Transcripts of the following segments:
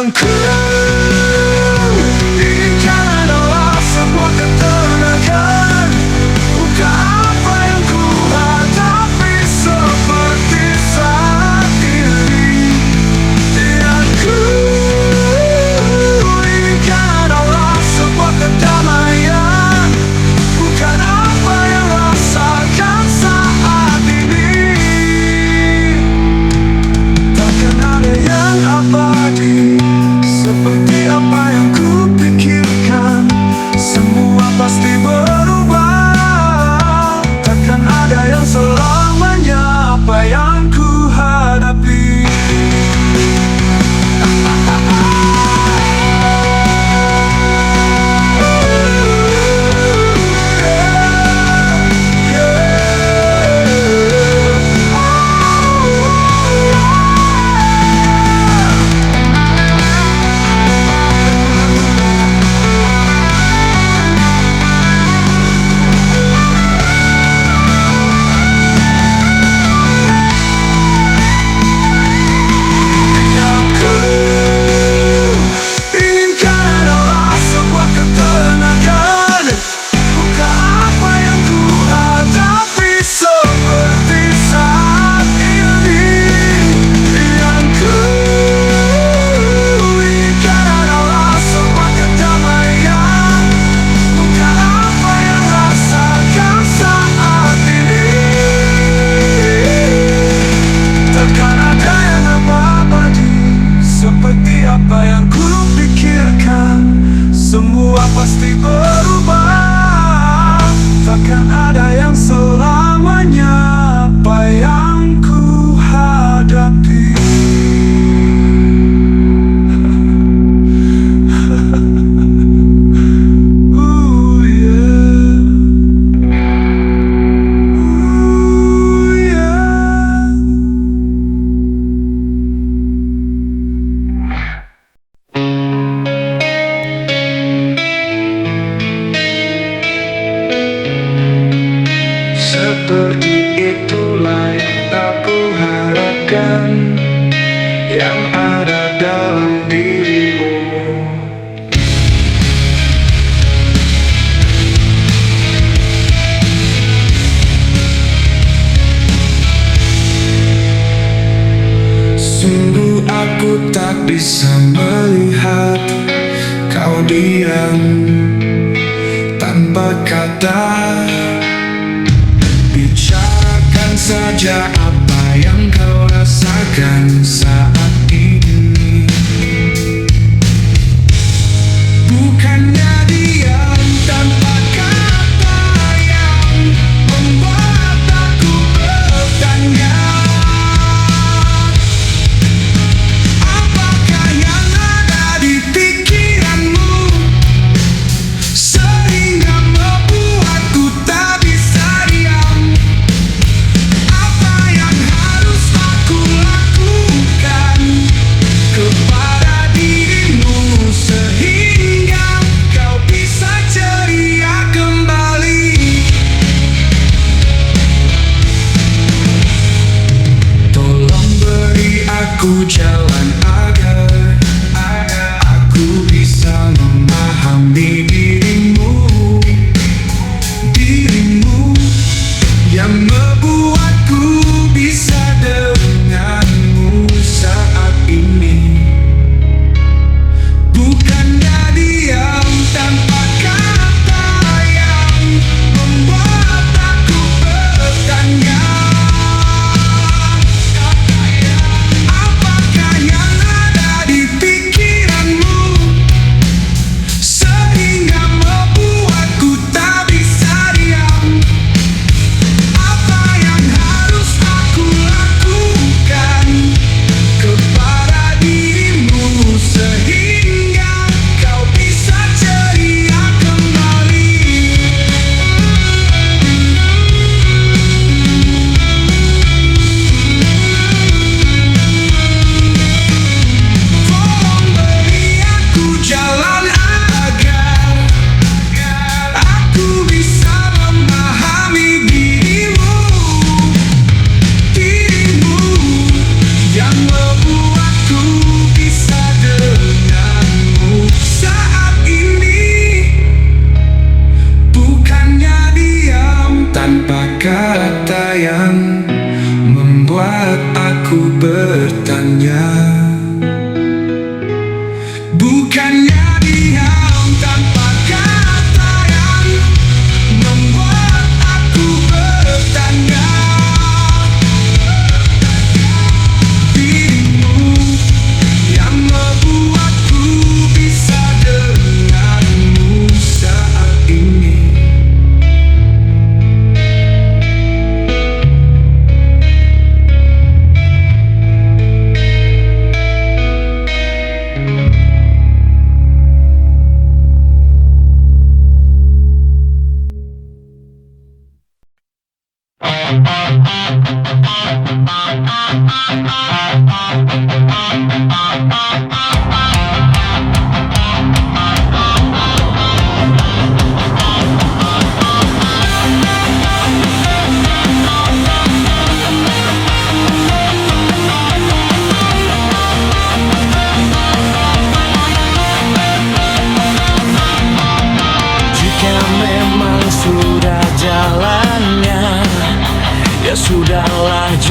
Yang inginkan adalah sebuah ketenangan, bukan apa yang ku hadapi seperti saat ini. Yang ku inginkan adalah sebuah kedamaian, bukan apa yang rasakan saat ini. Takkan ada yang abadi seperti apa yang ku pikirkan. Semua pasti berubah. Takkan ada yang selamanya apa yang ku hadapi. Seperti apa yang ku pikirkan, semua pasti berubah. Takkan ada yang selamanya apa yang ku hadapi. Seperti itulah yang tak ku harapkan, yang ada dalam dirimu. Sungguh aku tak bisa melihat kau diam tanpa kata. Bicarakan saja apa yang kau rasakan saat ini. Bukannya diam tanpa kata yang membuat aku bertanya. Apakah yang ada di pikiranmu sehingga membuatku tak bisa diam? Apa yang harus aku lakukan?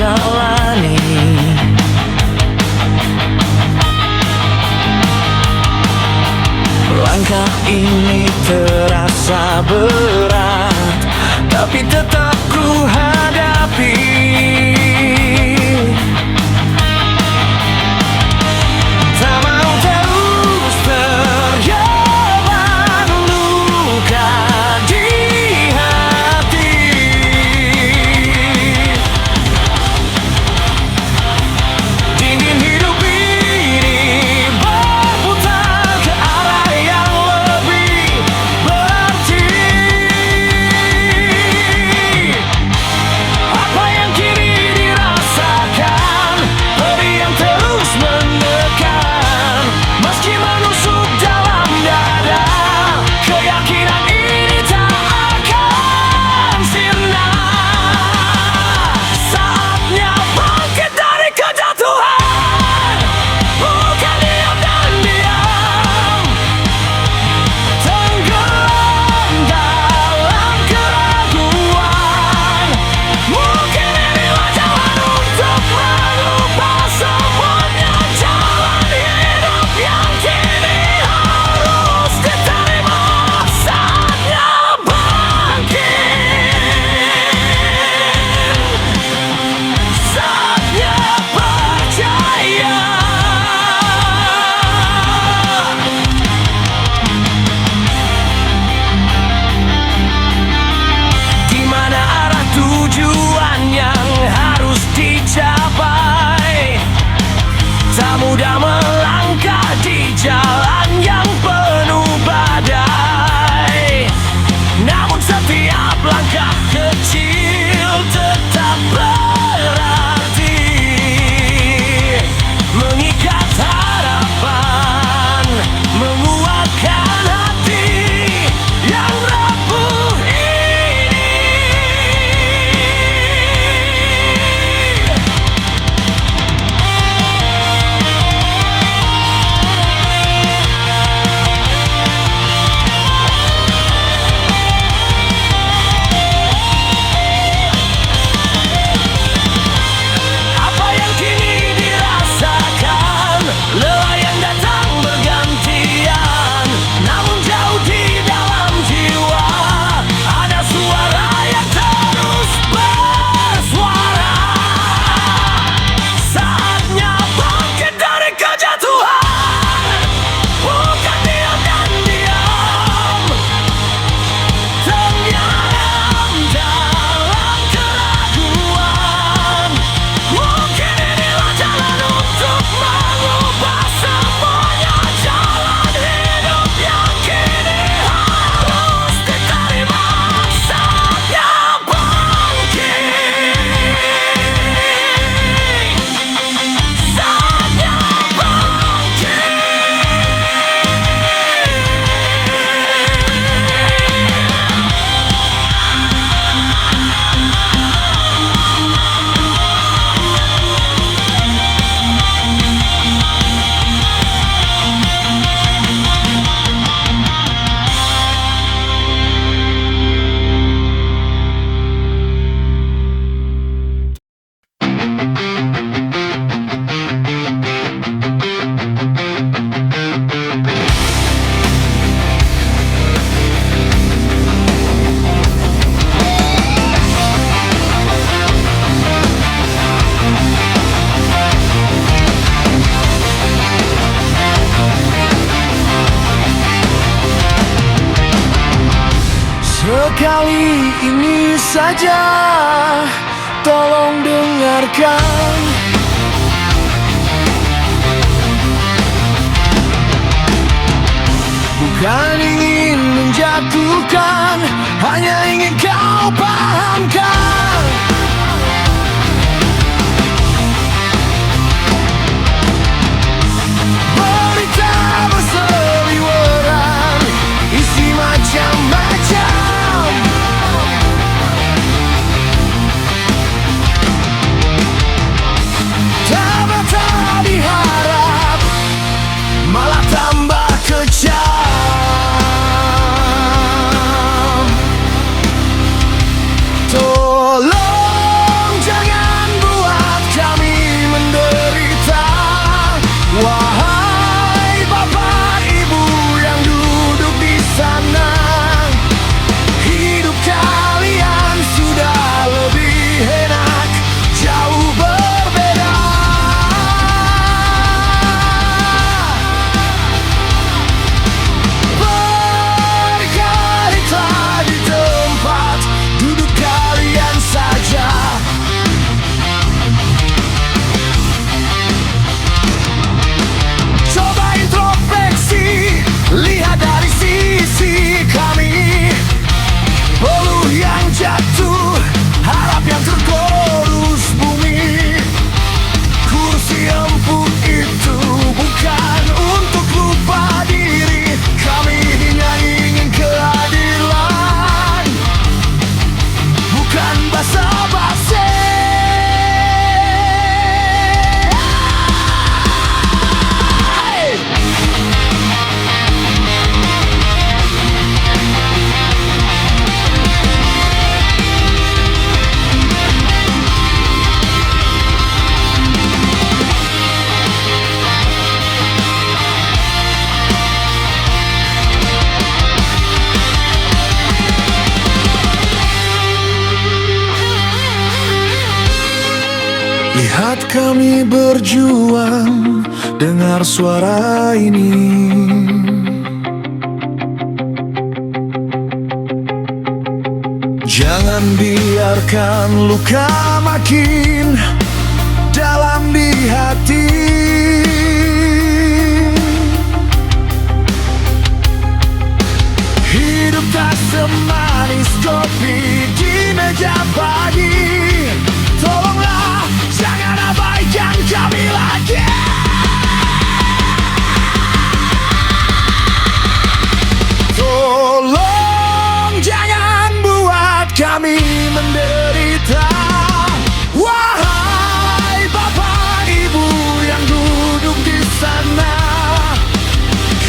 jalani. Langkah ini terasa berat, tapi tetap ku hadapi. Tak mau terus terjebak luka di hati. Dingin hidup ini berputar ke arah yang lebih bersih. Apa yang kini dirasakan, pedih yang terus menekan. Meski menusuk dalam dada, keyakinan ini tak akan sirna. Saatnya bangkit dari kejatuhan, bukan diam dan diam. Tenggelam dalam keraguan, mungkin inilah jalan untuk mengubah semuanya. Jalan hidup yang kini harus diterima. Saatnya bangkit, saatnya percaya. Di mana arah tujuan yang harus dicapai? Tak mudah melangkah di jalan yang penuh badai. Namun setiap langkah kecil tetap berarti, mengikat harapan, menguatkan hati yang rapuh ini. Apa yang kini dirasakan, lelah yang datang bergantian. Namun jauh di dalam jiwa ada suara yang terus bersuara. Saatnya bangkit dari kejatuhan, bukan diam dan diam. Tenggelam dalam keraguan, mungkin inilah jalan untuk mengubah semuanya. Jalan hidup yang kini harus diterima. Saatnya bangkit, saatnya bangkit. Sekali ini saja, tolong dengarkan. Bukan ingin menjatuhkan, hanya ingin kau pahamkan. Berita berseliweran, isi macam-macam. Tak diharap, malah tambah kejam. kami berjuang, dengar suara ini. Jangan biarkan luka makin dalam di hati. Hidup tak semanis kopi di meja pagi. Tolonglah jangan abaikan kami lagi. Tolong jangan buat kami menderita. Wahai bapak ibu yang duduk di sana,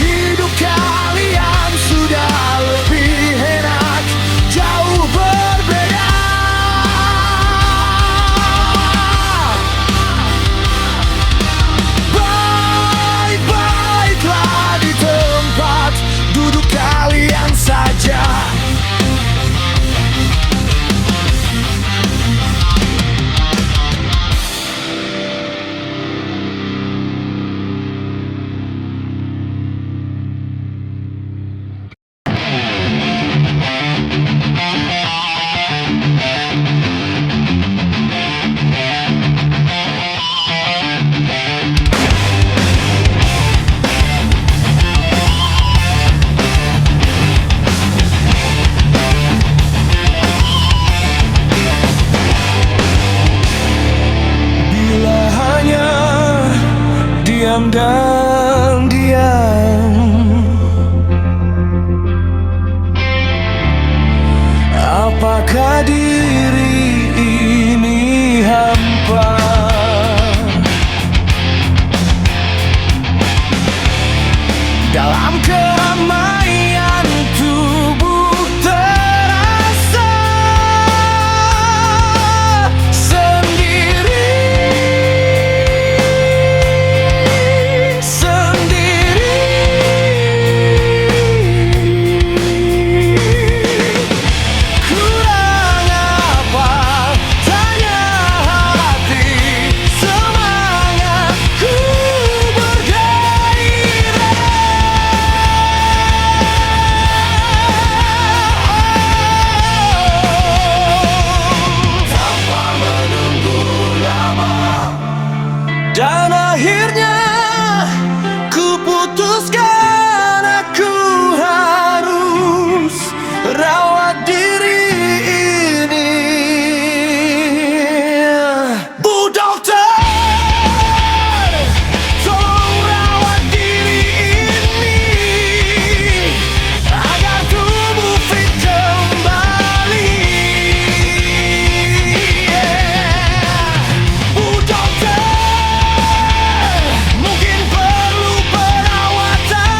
hidup kalian sudah lebih enak, jauh berbeda. Baik-baiklah di tempat duduk kalian saja. Bila hanya diam dan diam, apakah diri ini hampa? Dalam keramaian tubuh terasa sendiri, sendiri. Kurang apa? Tanya hati. Semangatku bergairah. Tanpa menunggu lama, dan akhirnya ku putuskan aku harus rawat diri ini. Bu dokter, tolong rawat diri ini agar tubuh fit kembali. Bu dokter, mungkin perlu perawatan.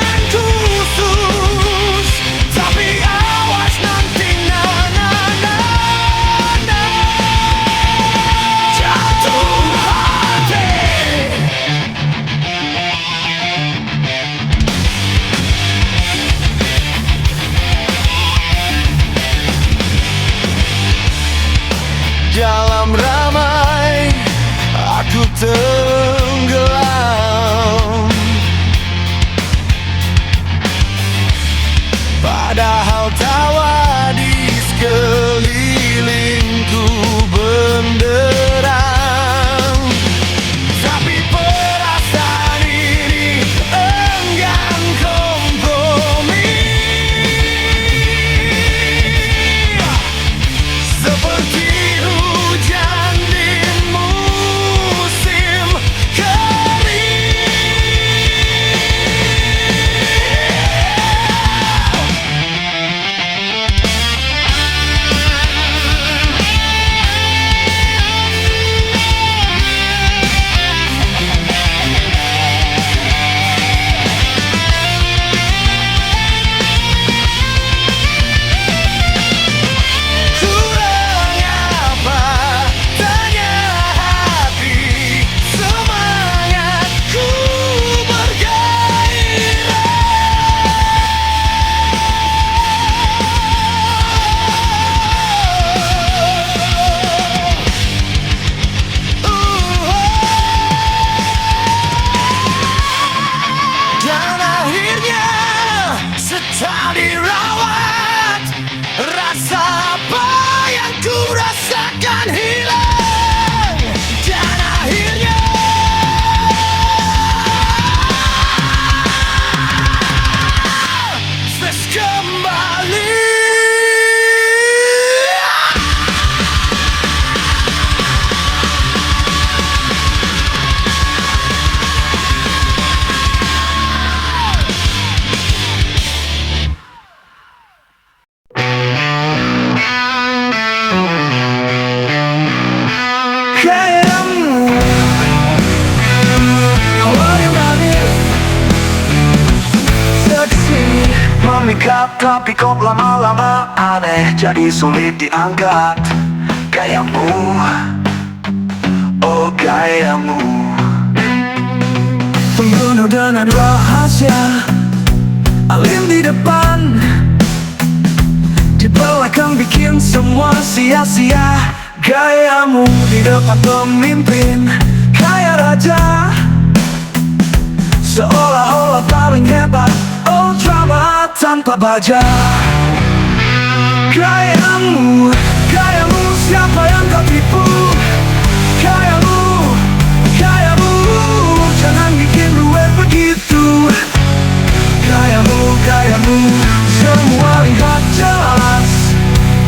memikat tapi kok lama-lama aneh, jadi sulit diangkat. Gayamu, oh gayamu, pembunuh dengan rahasia, alim di depan, di belakang bikin semua sia-sia. Gayamu di depan pemimpin, kayak raja, seolah-olah paling hebat, ultra tanpa baja. Gayamu, gayamu, siapa yang kau tipu? Gayamu, gayamu, jangan bikin ruwet begitu. Gayamu, gayamu, semua lihat jelas,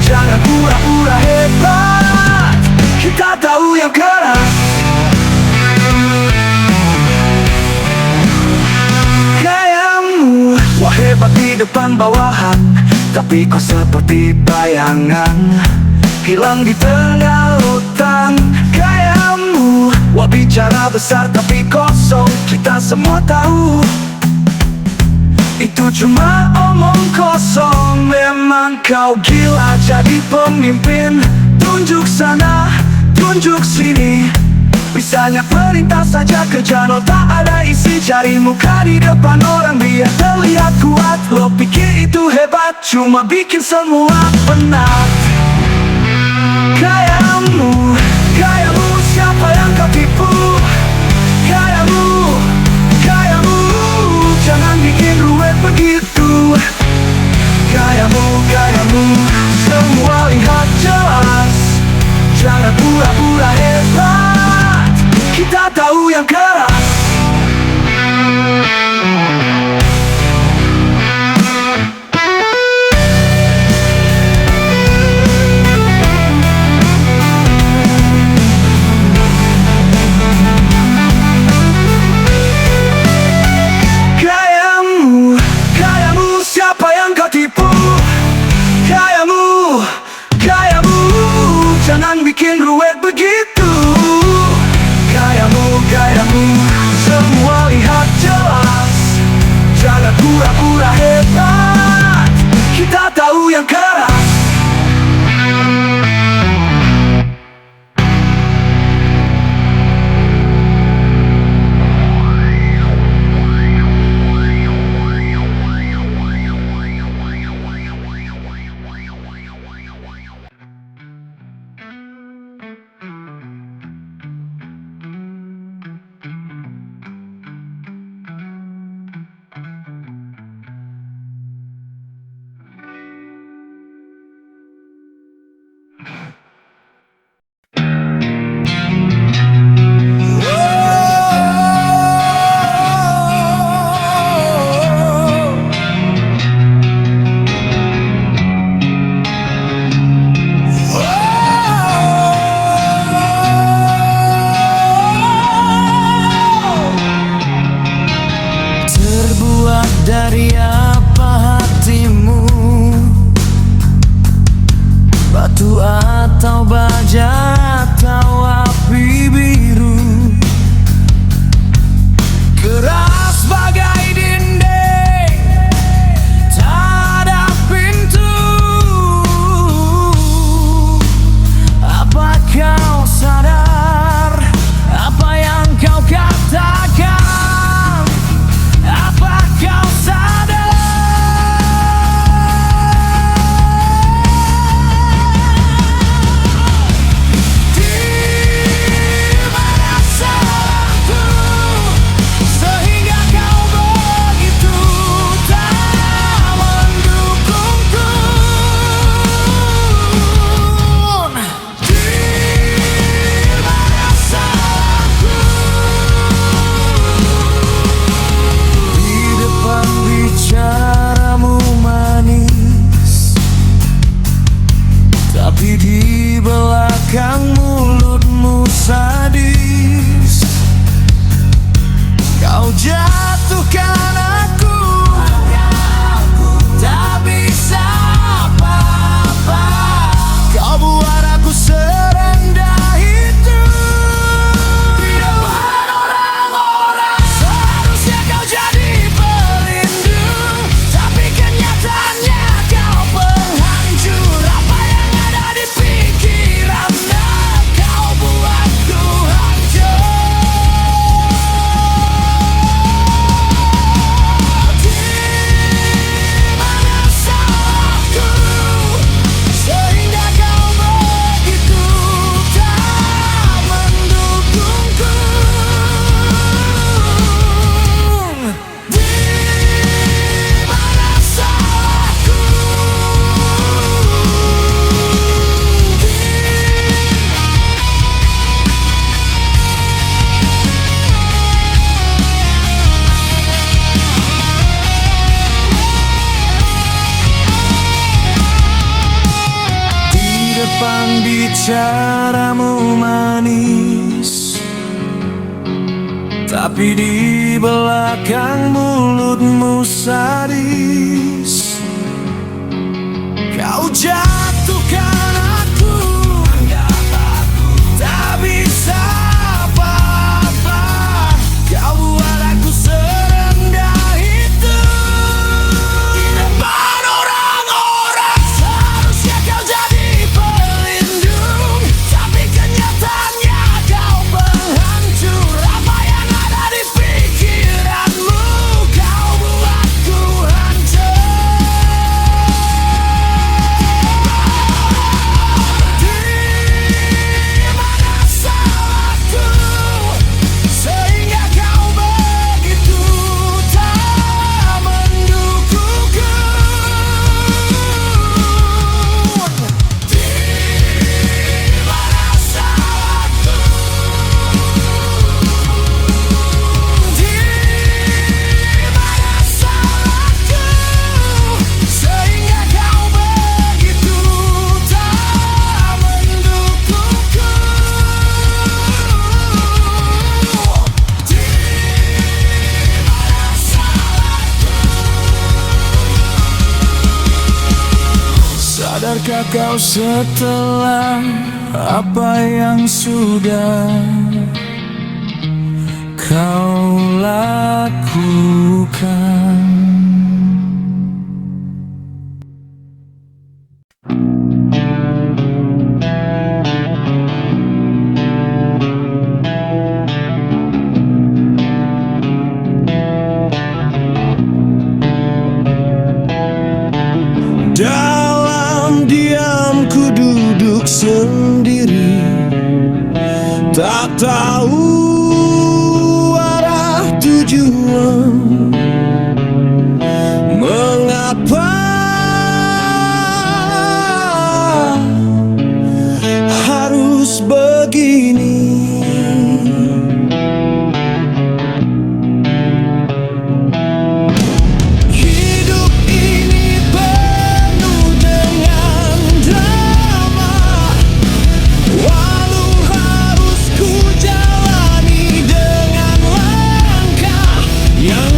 jangan pura-pura hebat, kita tahu yang keras. Gayamu, wah hebat di depan bawahan, tapi kau seperti bayangan, hilang di tengah hutan. Gayamu, wah bicara besar tapi kosong, kita semua tahu itu cuma omong kosong. Memang kau gila jadi pemimpin, tunjuk sana, tunjuk sini, bisanya perintah saja kerja nol tak ada isi. Cari muka di depan orang biar terlihat kuat, lo pikir itu hebat, cuma bikin semua penat. Gayamu, gayamu, siapa yang kau tipu? Gayamu, gayamu, jangan bikin ruwet begitu. Gayamu, gayamu, semua lihat jelas, jangan pura-pura hebat, kita tahu yang keras. Gayamu, gayamu, siapa yang kau tipu? Gayamu, gayamu, jangan bikin ruwet begitu. Gayamu, gayamu, semua lihat jelas, jangan pura-pura hebat, kita tahu yang keras. Dari apa hatimu? Batu atau baja atau api biru? Keras bagai dinding, tak ada pintu. Apa kau sadar apa yang kau katakan? Apa kau sadar? bicaramu manis, tapi di belakang mulutmu sadis. Kau jatuhkan aku, tak bisa apa-apa. Kau buat aku serendah itu. Depan orang-orang seharusnya kau jadi pelindung, tapi kenyataannya kau penghancur. Apa yang ada di pikiranmu, kau buatku hancur. Di mana salahku sehingga kau begitu tak mendukungku? Di mana salahku? Di mana salahku sehingga kau begitu tak mendukungku? Di mana salahku? Sadarkah kau setelah apa yang sudah kau lakukan? Dalam diam ku duduk sendiri, tak tahu arah tujuan. Mengapa harus begini? Hidup ini penuh dengan drama, walau harus ku jalani dengan langkah yang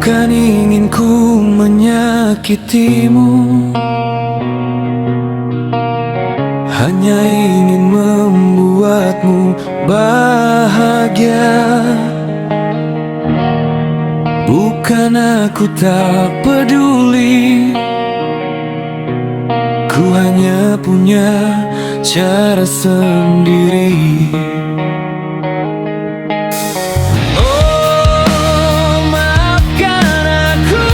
Bukan ingin ku menyakitimu, hanya ingin membuatmu bahagia. Bukan aku tak peduli, ku hanya punya cara sendiri. Oh, maafkan aku,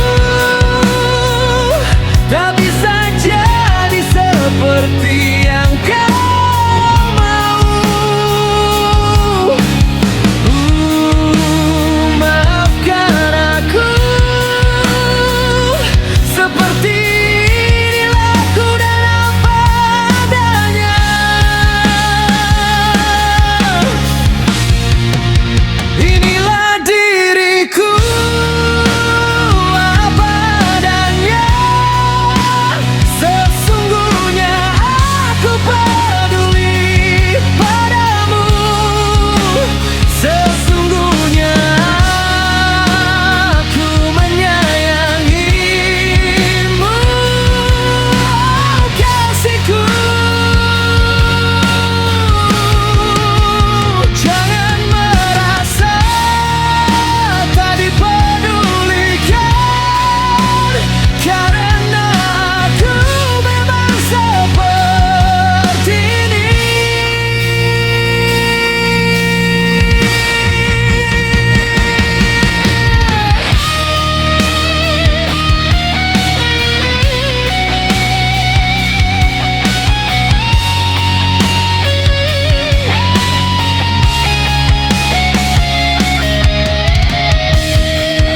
tak bisa jadi seperti yang kau mau. Maafkan aku, seperti inilah aku dan apa adanya. Inilah diriku, apa adanya. Sesungguhnya aku peduli padamu. Sesungguhnya aku menyayangimu, kasihku. Jangan merasa tak dipedulikan, karena aku memang seperti ini.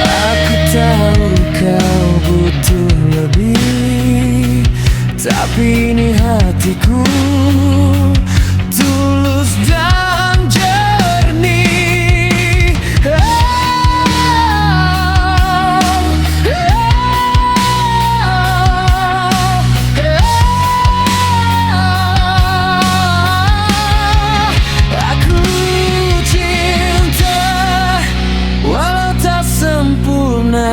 Aku tahu kau butuh lebih, tapi ini hatiku tulus dan jernih. Aku cinta walau tak sempurna.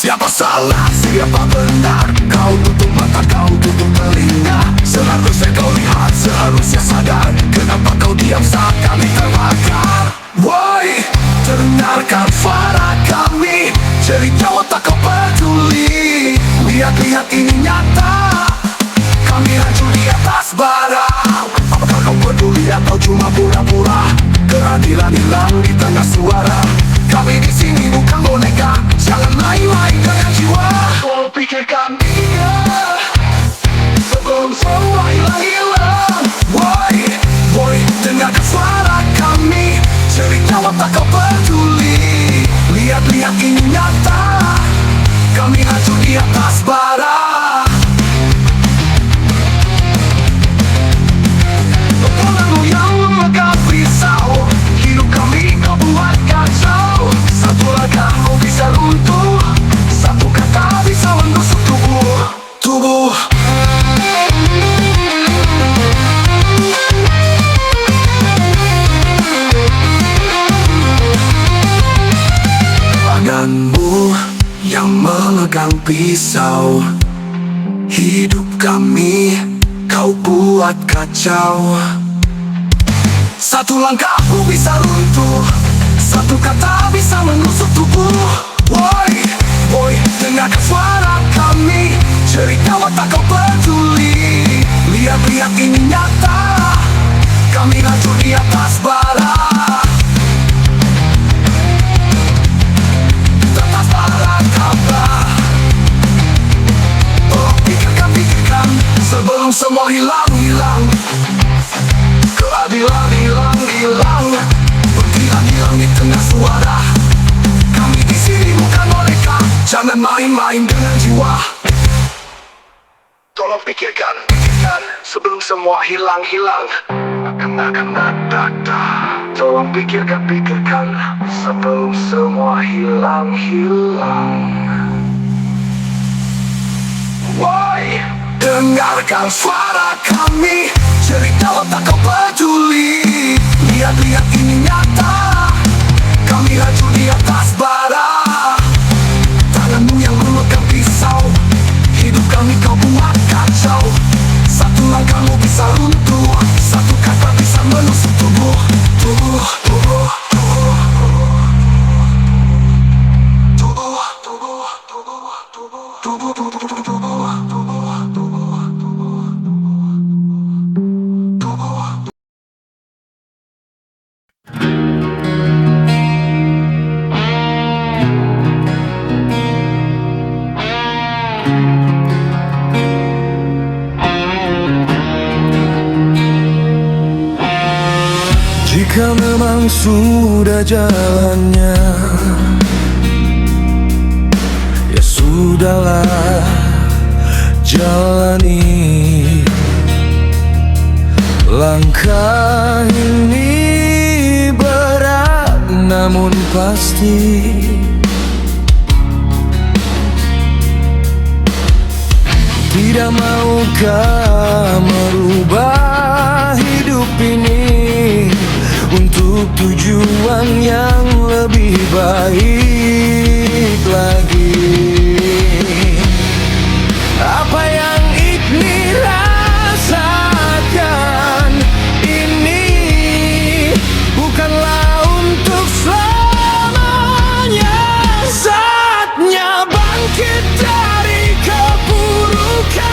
Siapa salah, siapa benar? Kau tutup mata, kau tutup telinga. Seharusnya kau lihat, seharusnya sadar. Kenapa kau diam saat kami terbakar? Woi, dengarkan suara kami. Cerita otak kau peduli. Lihat-lihat ini nyata, kami hancur di atas bara. Apakah kau peduli atau cuma pura-pura? Keadilan hilang di tengah suara. Kami di sini bukan boneka, jangan main-main dengan jiwa. Tolong pikirkan dia sebelum semua hilang. Woi, dengarkan suara kami. Cerita otak kau peduli. Lihat-lihat ini nyata, kami hancur di atas bara. Pelaku yang memegang pisau, hidup kami kau buat kacau. Satu langkah kau bisa runtuh, satu kata bisa menusuk tubuh. Tanganmu yang memegang pisau, hidup kami kau buat kacau. Satu langkahmu bisa runtuh, satu kata bisa menusuk tubuh. Woi, dengarkan suara kami. Cerita otak kau peduli. Lihat-lihat ini nyata, kami hancur di atas bara. Atas bara kabar. Oh, pikirkan sebelum semua hilang. Keadilan hilang. Buktian hilang di tengah suara. Kami di sini bukan mereka. Jangan main-main dengan jiwa. Tolong pikirkan sebelum semua hilang. Tolong pikirkan sebelum semua hilang. Why? Dengarkan suara kami, cerita tak kau peduli. Lihat ini nyata, kami hancur di atas bara. Tanganmu yang memegang pisau, hidup kami kau buat kacau. Satu langkahmu bisa runtuh, satu kata bisa menusuk tubuh. Jika memang sudah jalannya, ya sudahlah, jalani. Langkah ini berat namun pasti. Tidak maukah merubah hidup ini untuk tujuan yang lebih baik lagi? Apa yang Ikhni rasakan ini bukanlah untuk selamanya. Saatnya bangkit dari keburukan,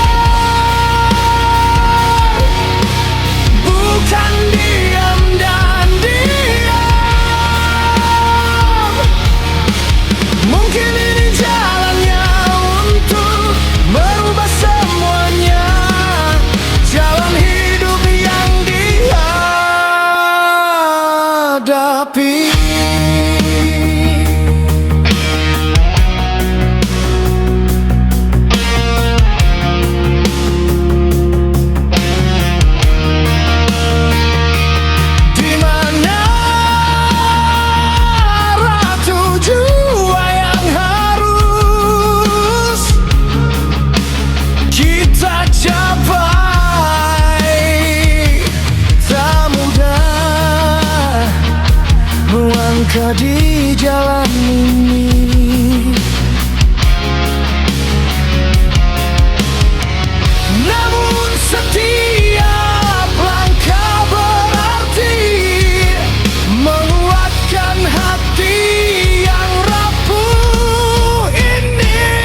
bukan diam dan diam. Mungkin ini jalannya untuk merubah semuanya. Jalan hidup yang dihadapi. Di mana arah tujuan yang harus kita capai? Tak mudah melangkah di jalan ini. Namun setiap langkah berarti menguatkan hati yang rapuh ini.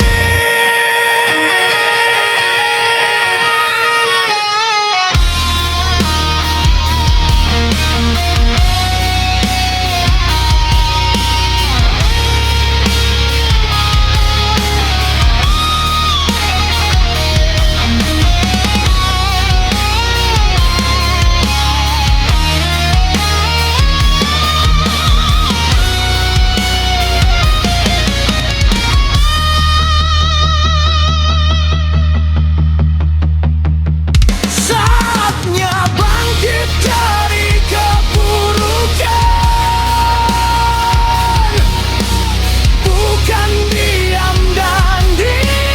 Saatnya bangkit dari keburukan, bukan diam dan diam.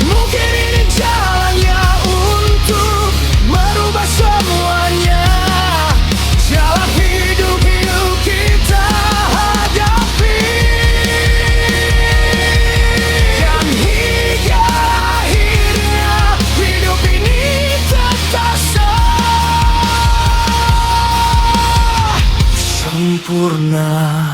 Mungkin ini jalannya untuk merubah semuanya. Jalan hidup yuk kita hadapi. Dan hingga akhirnya hidup ini tetap sempurna.